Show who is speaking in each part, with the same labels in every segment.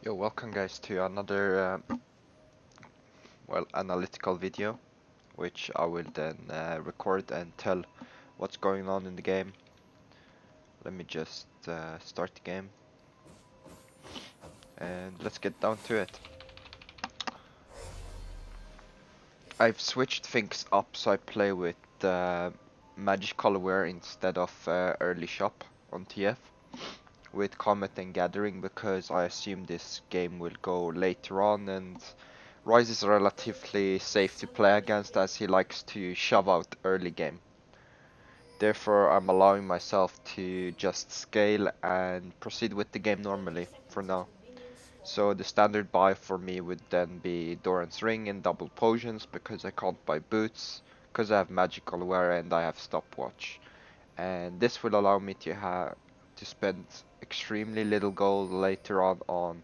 Speaker 1: Yo, welcome guys to another analytical video, which I will then record and tell what's going on in the game. Let me just start the game and let's get down to it. I've switched things up so I play with Magical Aware instead of early shop on TF with Comet and Gathering because I assume this game will go later on, and Ryze is relatively safe to play against as he likes to shove out early game. Therefore, I'm allowing myself to just scale and proceed with the game normally for now. So the standard buy for me would then be Doran's Ring and double potions because I can't buy boots, because I have magical wear and I have stopwatch. And this will allow me to spend extremely little gold later on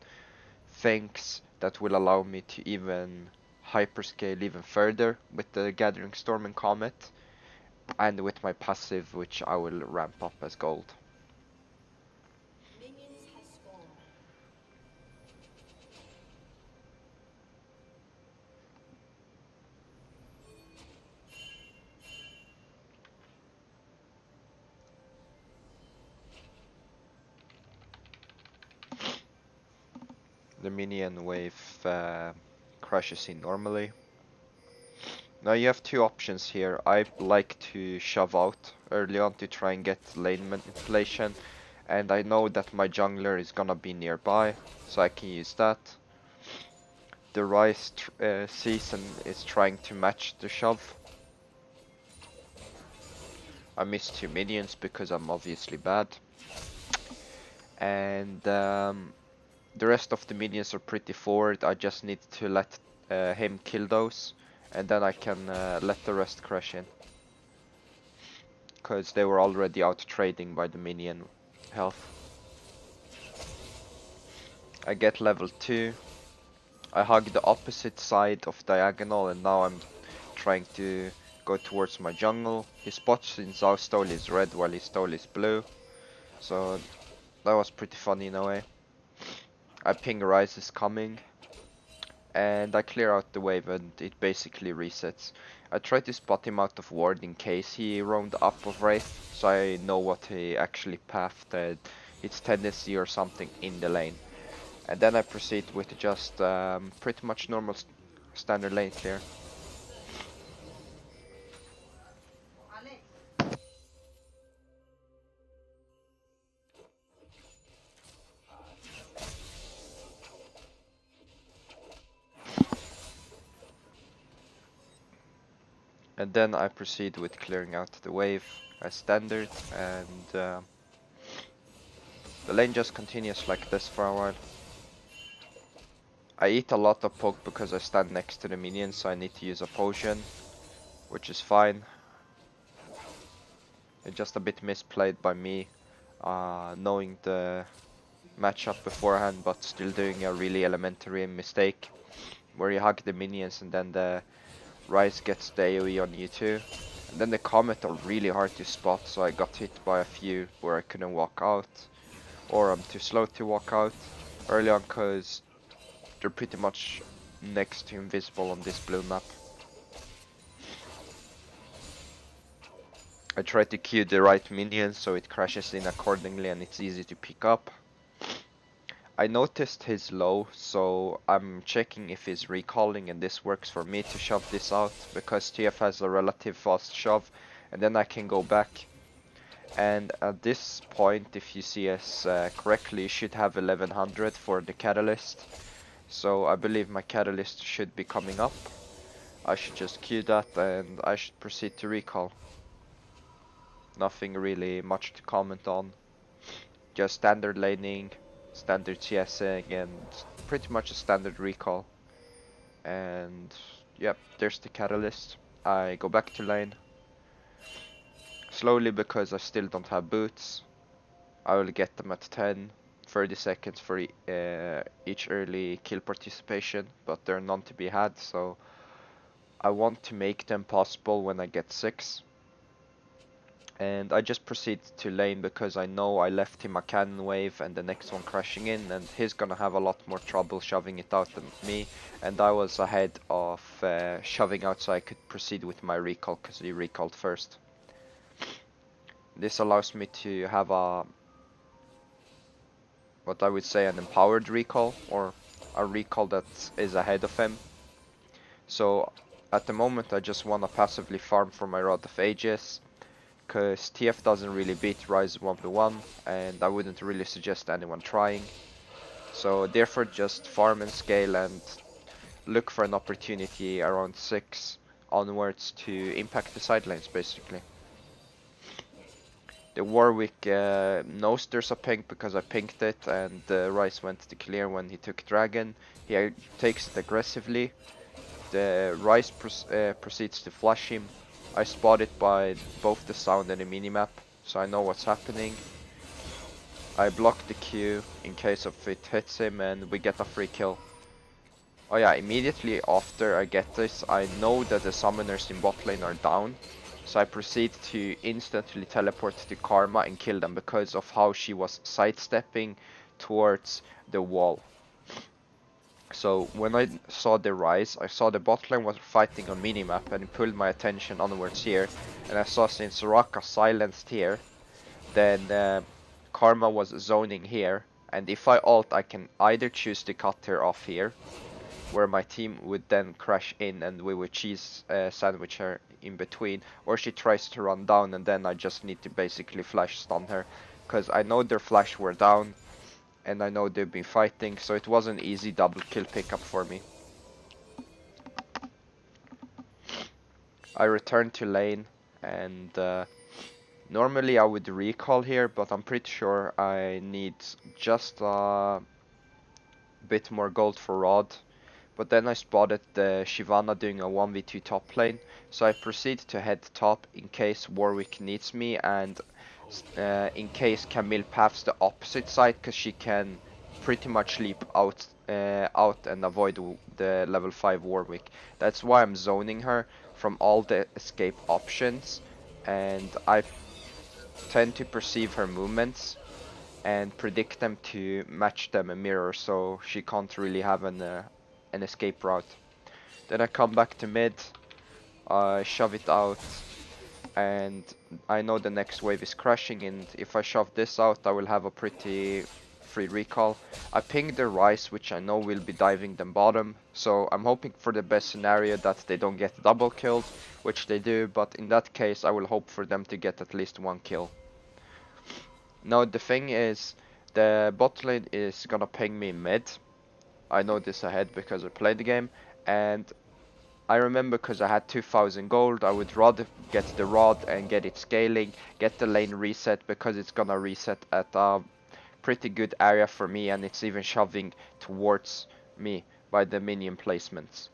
Speaker 1: things that will allow me to even hyperscale even further with the Gathering Storm and Comet, and with my passive, which I will ramp up as gold. The minion wave crashes in normally. Now you have two options here. I like to shove out early on to try and get lane manipulation, and I know that my jungler is gonna be nearby, so I can use that. The Ryze season is trying to match the shove. I missed 2 minions because I'm obviously bad. And the rest of the minions are pretty forward. I just need to let him kill those, and then I can let the rest crash in. Because they were already out trading by the minion health. I get level 2. I hug the opposite side of diagonal, and now I'm trying to go towards my jungle. His spot since our stole is red while his stole is blue. So that was pretty funny in a way. I ping Ryze is coming, and I clear out the wave and it basically resets. I try to spot him out of ward in case he roamed up of Wraith, so I know what he actually pathed, its tendency or something in the lane. And then I proceed with just pretty much normal standard lane clear. And then I proceed with clearing out the wave as standard, and the lane just continues like this for a while. I eat a lot of poke because I stand next to the minions, so I need to use a potion, which is fine. It's just a bit misplayed by me, knowing the matchup beforehand, but still doing a really elementary mistake, where you hug the minions and then the Ryze gets the AoE on you too. And then the Comet are really hard to spot, so I got hit by a few where I couldn't walk out, or I'm too slow to walk out early on because they're pretty much next to invisible on this blue map. I try to queue the right minion so it crashes in accordingly and it's easy to pick up. I noticed his low, so I'm checking if he's recalling, and this works for me to shove this out because TF has a relative fast shove, and then I can go back. And at this point, if you see us correctly, you should have 1100 for the catalyst. So I believe my catalyst should be coming up. I should just queue that and I should proceed to recall. Nothing really much to comment on. Just standard laning, standard CSing, and pretty much a standard recall. And yep, there's the catalyst. I go back to lane. Slowly because I still don't have boots. I will get them at 10, 30 seconds for each early kill participation, but they're none to be had, so I want to make them possible when I get 6. And I just proceed to lane because I know I left him a cannon wave and the next one crashing in, and he's gonna have a lot more trouble shoving it out than me. And I was ahead of shoving out so I could proceed with my recall because he recalled first. This allows me to have what I would say an empowered recall, or a recall that is ahead of him. So at the moment I just wanna passively farm for my Rod of Ages, because TF doesn't really beat Ryze 1v1, and I wouldn't really suggest anyone trying. So therefore just farm and scale and look for an opportunity around 6 onwards to impact the side lanes basically. The Warwick knows there's a pink because I pinked it, and Ryze went to clear when he took Dragon. He takes it aggressively. The Ryze proceeds to flash him. I spot it by both the sound and the minimap, so I know what's happening. I block the Q in case of it hits him, and we get a free kill. Oh yeah, immediately after I get this, I know that the summoners in bot lane are down, so I proceed to instantly teleport to Karma and kill them because of how she was sidestepping towards the wall. So when I saw the Ryze, I saw the bot lane was fighting on minimap, and it pulled my attention onwards here. And I saw since Soraka silenced here, then Karma was zoning here. And if I ult, I can either choose to cut her off here, where my team would then crash in and we would cheese sandwich her in between, or she tries to run down and then I just need to basically flash stun her, because I know their flash were down. And I know they've been fighting, so it was an easy double kill pickup for me. I returned to lane, and normally I would recall here, but I'm pretty sure I need just a bit more gold for Rod. But then I spotted the Shyvana doing a 1v2 top lane, so I proceed to head top in case Warwick needs me, and in case Camille paths the opposite side, because she can pretty much leap out and avoid the level 5 Warwick. That's why I'm zoning her from all the escape options, and I tend to perceive her movements and predict them to match them a mirror, so she can't really have an escape route. Then I come back to mid, I shove it out, and I know the next wave is crashing, and if I shove this out I will have a pretty free recall. I ping the Ryze, which I know will be diving them bottom, so I'm hoping for the best scenario that they don't get double killed, which they do, but in that case I will hope for them to get at least one kill. Now the thing is, the bot lane is gonna ping me mid. I know this ahead because I played the game, and I remember because I had 2000 gold, I would rather get the rod and get it scaling, get the lane reset, because it's gonna reset at a pretty good area for me, and it's even shoving towards me by the minion placements.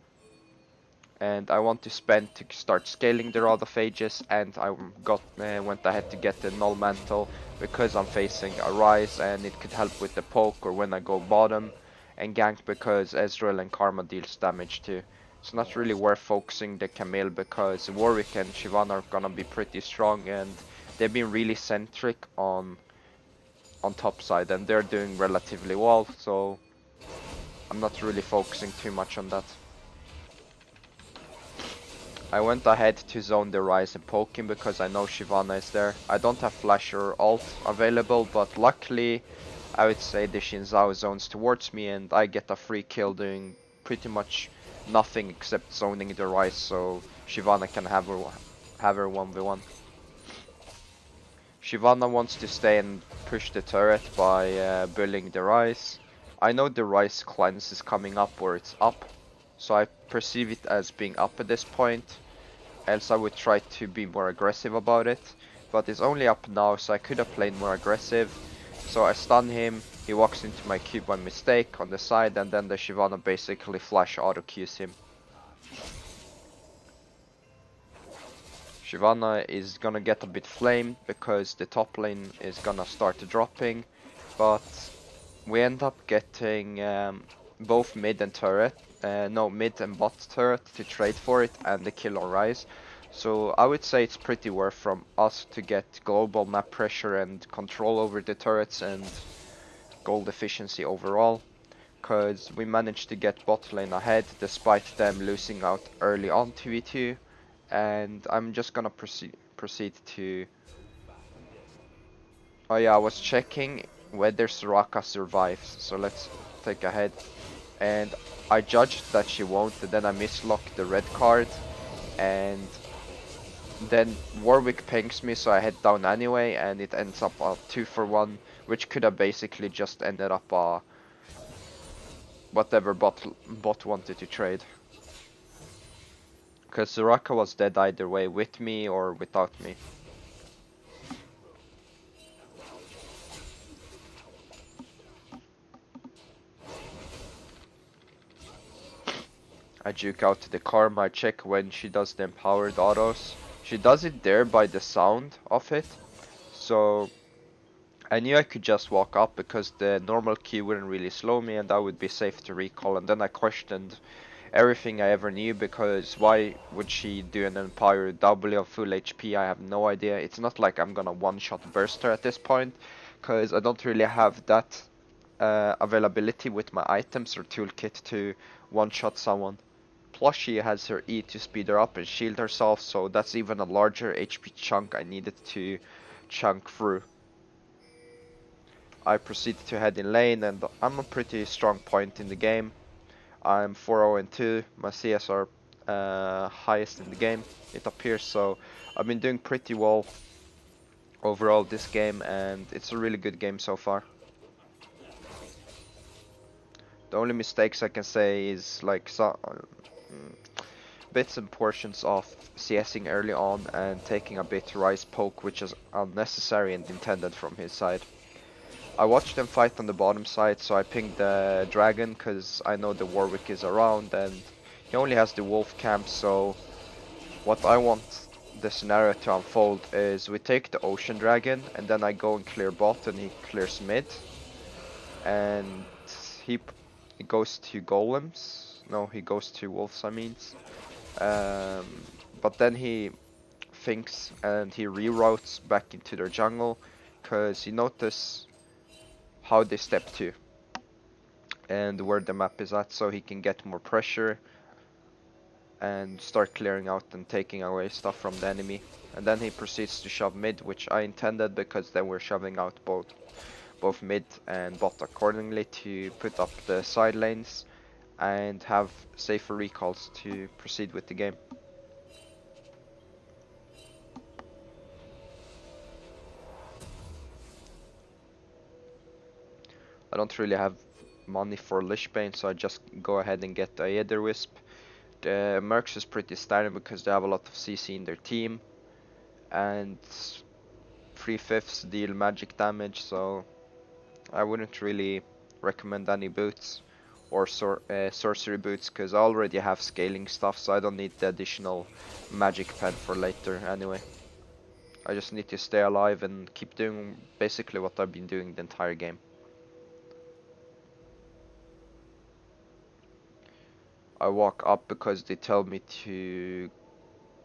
Speaker 1: And I want to spend to start scaling the Rod of Ages, and I went ahead to get the Null Mantle because I'm facing a Ryze and it could help with the poke or when I go bottom, and gank because Ezreal and Karma deals damage too. It's not really worth focusing the Camille because Warwick and Shyvana are gonna be pretty strong, and they've been really centric on top side and they're doing relatively well, so I'm not really focusing too much on that. I went ahead to zone the Ryze and poke him because I know Shyvana is there. I don't have flash or ult available, but luckily I would say the Xin Zhao zones towards me and I get a free kill doing pretty much nothing except zoning the Ryze, so Shyvana can have her 1v1. Shyvana wants to stay and push the turret by bullying the Ryze. I know the Ryze cleanse is coming up or it's up, so I perceive it as being up at this point, else I would try to be more aggressive about it, but it's only up now, so I could have played more aggressive. So I stun him, he walks into my cube by mistake on the side, and then the Shyvana basically flash auto Qs him. Shyvana is gonna get a bit flamed because the top lane is gonna start dropping, but we end up getting both mid and turret, mid and bot turret to trade for it and the kill on Ryze. So I would say it's pretty worth from us to get global map pressure and control over the turrets and gold efficiency overall, because we managed to get bot lane ahead despite them losing out early on to V2. And I'm just gonna proceed to... Oh yeah, I was checking whether Soraka survives, so let's take ahead. And I judged that she won't, and then I mislocked the red card, and then Warwick pings me, so I head down anyway, and it ends up a 2-for-1, which could have basically just ended up whatever bot wanted to trade. Because Soraka was dead either way, with me or without me. I juke out to the Karma, I check when she does the empowered autos. She does it there by the sound of it, so I knew I could just walk up because the normal Q wouldn't really slow me and I would be safe to recall. And then I questioned everything I ever knew, because why would she do an empowered W of full HP? I have no idea. It's not like I'm gonna one-shot burst her at this point, because I don't really have that availability with my items or toolkit to one-shot someone. Plus she has her E to speed her up and shield herself, so that's even a larger HP chunk I needed to chunk through. I proceeded to head in lane, and I'm a pretty strong point in the game. I'm 4-0-2, my CS are highest in the game, it appears, so I've been doing pretty well overall this game, and it's a really good game so far. The only mistakes I can say is like bits and portions of CSing early on and taking a bit Ryze poke, which is unnecessary and intended from his side. I watched them fight on the bottom side, so I pinged the dragon because I know the Warwick is around and he only has the wolf camp, so what I want the scenario to unfold is we take the ocean dragon and then I go and clear bot and he clears mid, and he goes to golems. No, he goes to wolves, I mean. But then he thinks and he reroutes back into their jungle because he noticed how they step to and where the map is at, so he can get more pressure and start clearing out and taking away stuff from the enemy. And then he proceeds to shove mid, which I intended because then we're shoving out both mid and bot accordingly to put up the side lanes and have safer recalls to proceed with the game. I don't really have money for Lishbane, so I just go ahead and get the Aether Wisp. The Mercs is pretty standard because they have a lot of CC in their team, and 3/5 deal magic damage, so I wouldn't really recommend any boots or sorcery boots because I already have scaling stuff, so I don't need the additional magic pen for later anyway. I just need to stay alive and keep doing basically what I've been doing the entire game. I walk up because they tell me to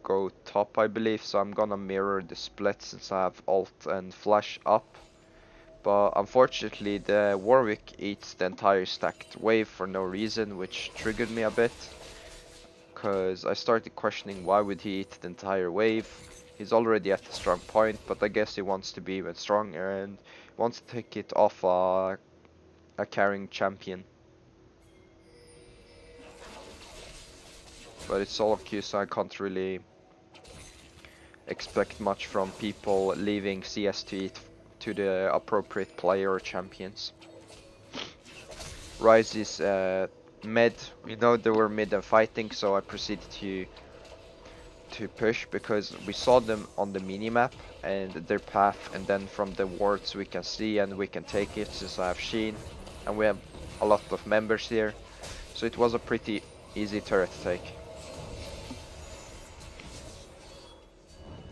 Speaker 1: go top, I believe, so I'm gonna mirror the split since I have ult and flash up. But unfortunately the Warwick eats the entire stacked wave for no reason, which triggered me a bit, cause I started questioning why would he eat the entire wave. He's already at a strong point, but I guess he wants to be even stronger and wants to take it off a carrying champion. But it's solo queue, so I can't really expect much from people leaving CS to eat to the appropriate player or champions. Ryze is mid. We know they were mid and fighting, so I proceeded to push because we saw them on the minimap and their path, and then from the wards we can see and we can take it since I have Sheen and we have a lot of members here, so it was a pretty easy turret to take.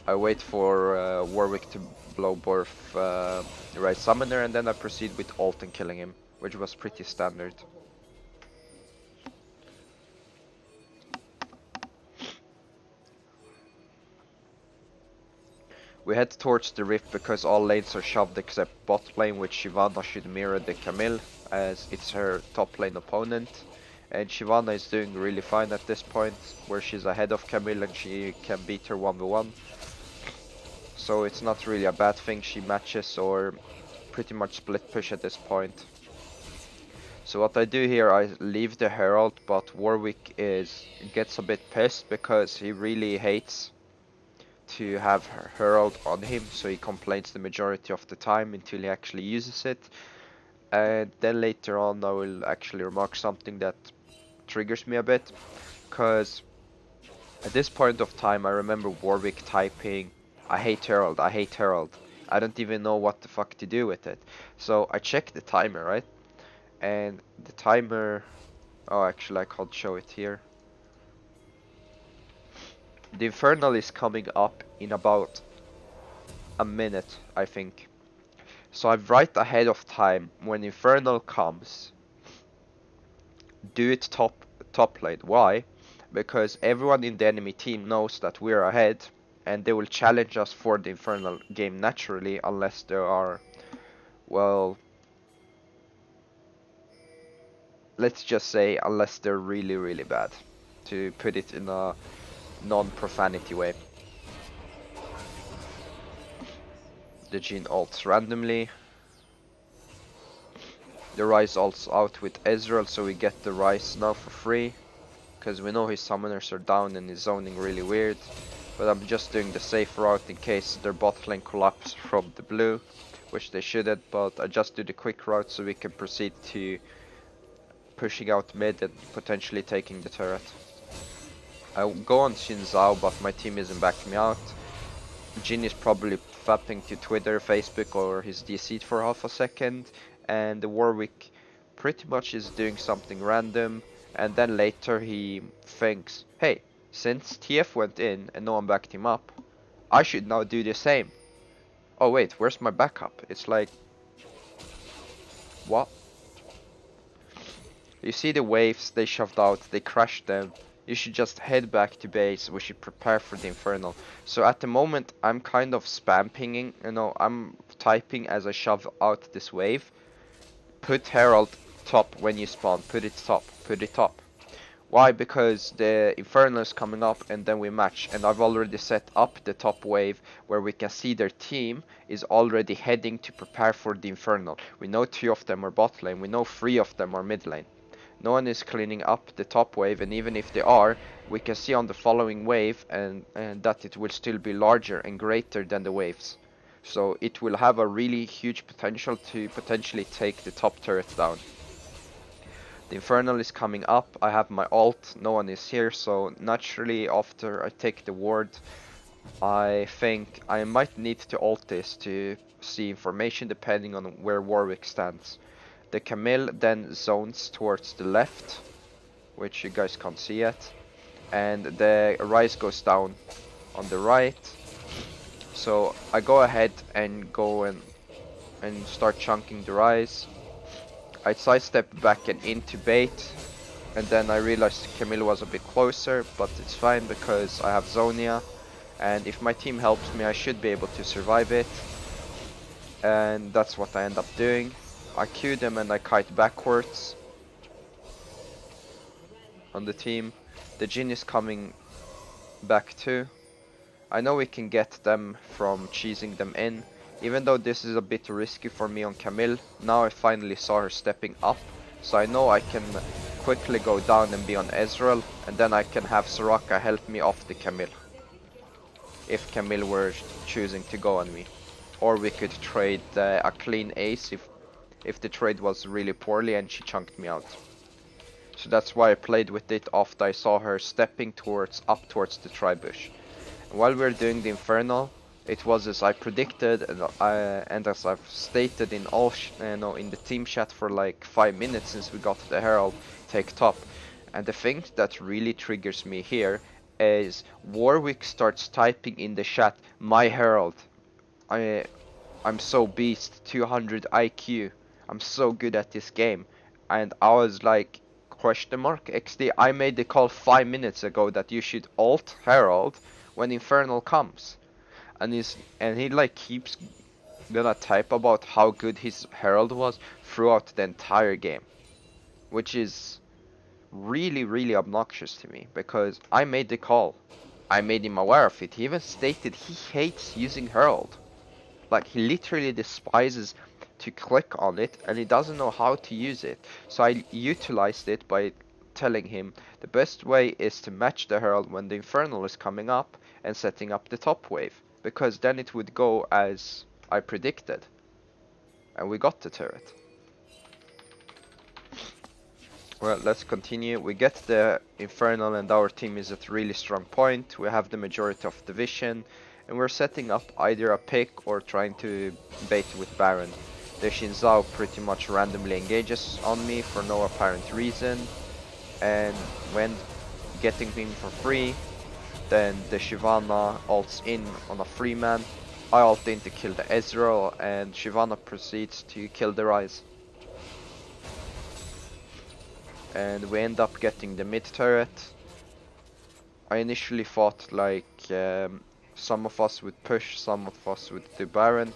Speaker 1: I wait for Warwick to blow both Ryze Summoner, and then I proceed with ult and killing him, which was pretty standard. We head towards the rift because all lanes are shoved except bot lane, which Shyvana should mirror the Camille as it's her top lane opponent. And Shyvana is doing really fine at this point, where she's ahead of Camille and she can beat her 1v1. So it's not really a bad thing, she matches or pretty much split push at this point. So what I do here, I leave the Herald, but Warwick gets a bit pissed because he really hates to have Herald on him, so he complains the majority of the time until he actually uses it. And then later on I will actually remark something that triggers me a bit, because at this point of time I remember Warwick typing, I hate Herald, I hate Herald. I don't even know what the fuck to do with it. So I check the timer, right? And the timer, oh actually I can't show it here. The Infernal is coming up in about a minute, I think. So I'm right ahead of time. When Infernal comes, do it top lane. Why? Because everyone in the enemy team knows that we're ahead, and they will challenge us for the Infernal game naturally, unless there are, well, let's just say unless they're really, really bad, to put it in a non-profanity way. The Jhin ults randomly. The Ryze ults out with Ezreal, so we get the Ryze now for free. Because we know his summoners are down and he's zoning really weird. But I'm just doing the safe route in case their bot lane collapse from the blue. Which they shouldn't, but I just do the quick route so we can proceed to pushing out mid and potentially taking the turret. I go on Xin Zhao, but my team isn't backing me out. Jhin is probably fapping to Twitter, Facebook, or his DC for half a second, and the Warwick pretty much is doing something random, and then later he thinks, hey, since TF went in and no one backed him up, I should now do the same. Oh wait, where's my backup? It's like, what? You see the waves, they shoved out, they crashed them. You should just head back to base, we should prepare for the Infernal. So at the moment I'm kind of spam pinging, I'm typing as I shove out this wave. Put Herald top when you spawn, put it top, put it top. Why? Because the Infernal is coming up and then we match, and I've already set up the top wave where we can see their team is already heading to prepare for the Infernal. We know 2 of them are bot lane, we know 3 of them are mid lane. No one is cleaning up the top wave, and even if they are, we can see on the following wave and that it will still be larger and greater than the waves. So it will have a really huge potential to potentially take the top turret down. The Infernal is coming up, I have my ult, no one is here, so naturally after I take the ward, I think I might need to ult this to see information depending on where Warwick stands. The Camille then zones towards the left, which you guys can't see yet, and the Ryze goes down on the right. So I go ahead and go and start chunking the Ryze. I sidestep back and into bait, and then I realized Camille was a bit closer, but it's fine because I have Zonia, and if my team helps me I should be able to survive it, and that's what I end up doing. I Q them and I kite backwards on the team. The Jhin is coming back too. I know we can get them from cheesing them in, even though this is a bit risky for me on Camille. Now I finally saw her stepping up, so I know I can quickly go down and be on Ezreal, and then I can have Soraka help me off the Camille, if Camille were choosing to go on me. Or we could trade a clean ace if the trade was really poorly and she chunked me out. So that's why I played with it after I saw her stepping up towards the tri-bush. And while we were doing the Infernal, it was as I predicted, and as I've stated in in the team chat for like 5 minutes since we got the Herald, take top. And the thing that really triggers me here is Warwick starts typing in the chat, my Herald. I'm so beast, 200 IQ. I'm so good at this game. And I was like, question mark XD, I made the call 5 minutes ago that you should alt Herald when Infernal comes. and he like keeps gonna type about how good his Herald was throughout the entire game, which is really, really obnoxious to me because I made the call. I made him aware of it. He even stated he hates using Herald. Like, he literally despises to click on it and he doesn't know how to use it. So I utilized it by telling him the best way is to match the Herald when the Infernal is coming up and setting up the top wave, because then it would go as I predicted. And we got the turret. Well, let's continue. We get the Infernal and our team is at really strong point. We have the majority of the vision and we're setting up either a pick or trying to bait with Baron. The Shinzao pretty much randomly engages on me for no apparent reason, and when getting him for free, then the Shyvana ults in on a free man. I ult in to kill the Ezreal and Shyvana proceeds to kill the Ryze. And we end up getting the mid turret. I initially thought like some of us would push, some of us would do Baron,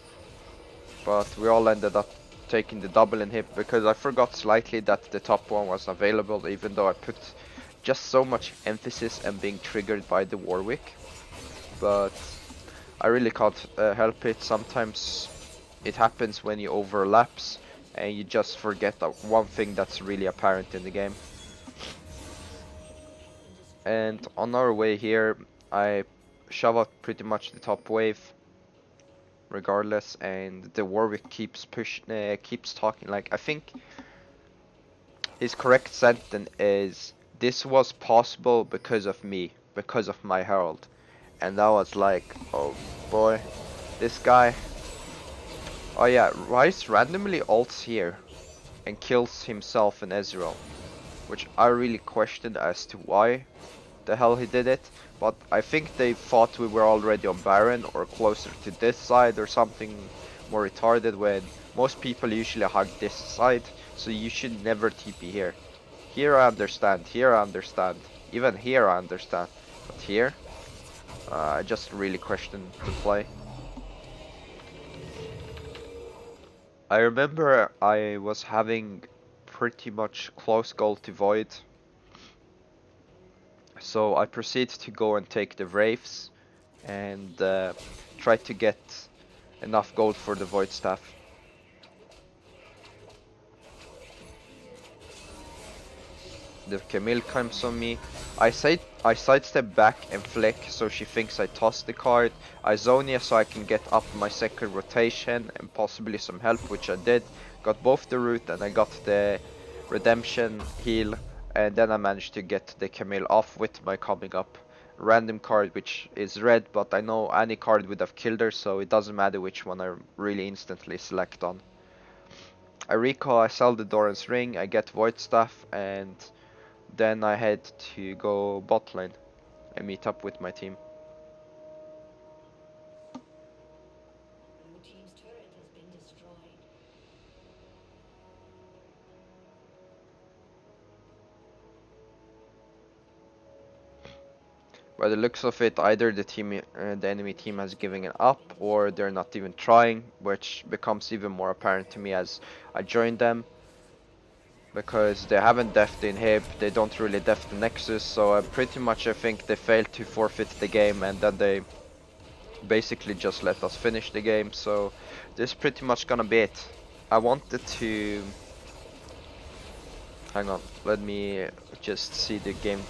Speaker 1: but we all ended up taking the double inhib because I forgot slightly that the top one was available, even though I put just so much emphasis and being triggered by the Warwick. But I really can't help it. Sometimes it happens when you overlaps and you just forget that one thing that's really apparent in the game. And on our way here, I shove out pretty much the top wave regardless, and the Warwick keeps talking. Like, I think his correct sentence is, this was possible because of me, because of my Herald. And I was like, oh boy, this guy. Oh yeah, Ryze randomly ults here and kills himself and Ezreal, which I really questioned as to why the hell he did it, but I think they thought we were already on Baron or closer to this side or something more retarded, when most people usually hug this side, so you should never TP here. Here I understand, here I understand, even here I understand, but here, I just really questioned the play. I remember I was having pretty much close goal to Void, so I proceed to go and take the Wraiths and try to get enough gold for the Void Staff. The Camille comes on me. I sidestep back and flick so she thinks I tossed the card. I Zonia so I can get up my second rotation and possibly some help, which I did. Got both the root and I got the redemption heal, and then I managed to get the Camille off with my coming up random card, which is red, but I know any card would have killed her, so it doesn't matter which one I really instantly select on. I recall, I sell the Doran's ring, I get Void Staff, and then I head to go bot lane and meet up with my team.
Speaker 2: Blue team's turret has been destroyed.
Speaker 1: By the looks of it, either the enemy team has given up, or they're not even trying, which becomes even more apparent to me as I join them, because they haven't def the inhib, they don't really def the nexus, so pretty much I think they failed to forfeit the game, and then they basically just let us finish the game. So this is pretty much gonna be it. I wanted to hang on, let me just see the game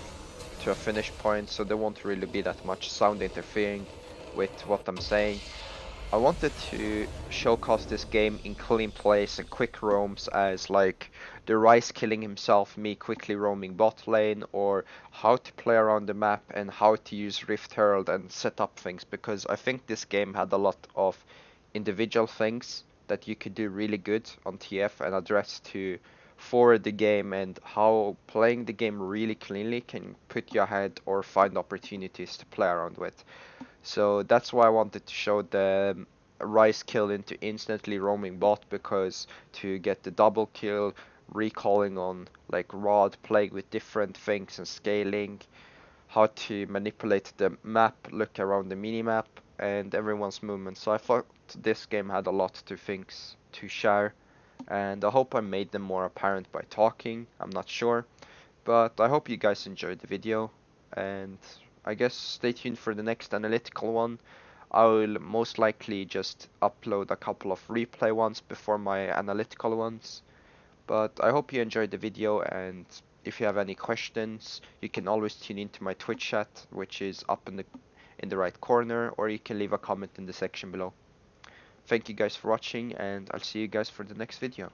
Speaker 1: to a finish point, so there won't really be that much sound interfering with what I'm saying. I wanted to showcase this game in clean plays and quick roams, as like the Ryze killing himself, me quickly roaming bot lane, or how to play around the map and how to use Rift Herald and set up things, because I think this game had a lot of individual things that you could do really good on TF and address to forward the game, and how playing the game really cleanly can put you ahead or find opportunities to play around with. So that's why I wanted to show the Ryze kill into instantly roaming bot, because to get the double kill, recalling on like Rod, playing with different things and scaling, how to manipulate the map, look around the minimap, and everyone's movement. So I thought this game had a lot to things to share, and I hope I made them more apparent by talking. I'm not sure, but I hope you guys enjoyed the video, and I guess stay tuned for the next analytical one. I will most likely just upload a couple of replay ones before my analytical ones. But I hope you enjoyed the video, and if you have any questions, you can always tune into my Twitch chat, which is up in the right corner, or you can leave a comment in the section below. Thank you guys for watching, and I'll see you guys for the next video.